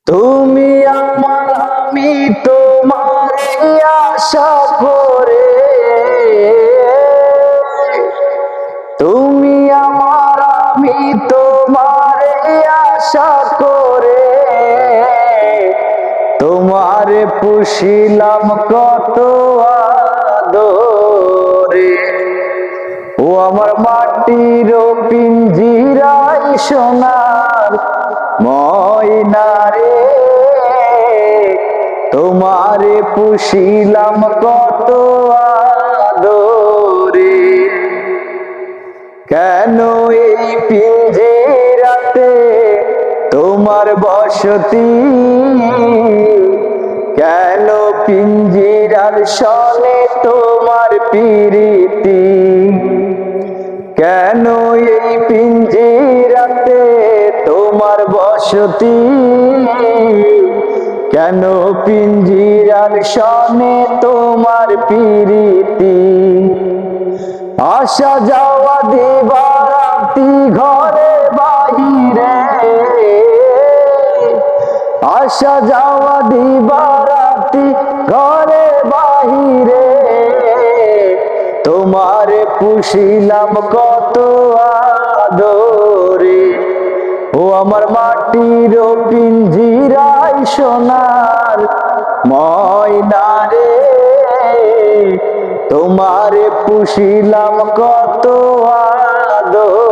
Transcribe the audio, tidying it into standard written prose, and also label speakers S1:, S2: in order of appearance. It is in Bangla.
S1: তুমি আমার আমি তোমার আশা করে, তুমি আমার আমি তোমার আশা করে, তোমারে পুষিলাম কত আদরে। ও আমার মাটির পিঞ্জিরাই সোনার ময়না রে, তোমারে পুষিলাম কত আদরে। কেন এই পিঞ্জিরাতে তোমার বসতি, কেন পিঞ্জিরার সনে তোমার প্রীতি, কেন এই পিঞ্জিরাতে তোমার বসতি, কেন পিঞ্জিরার সনে তোমার প্রীতি। আসা যাওয়া দিবারাতি ঘরে বাহিরে, আসা যাওয়া দিবারাতি ঘরে বাহিরে, তোমারে পুষিলাম কত আদরে। ও আমার মাটির পিঞ্জিরাই সোনার ময়না রে, তোমারে পুষিলাম কত আদরে।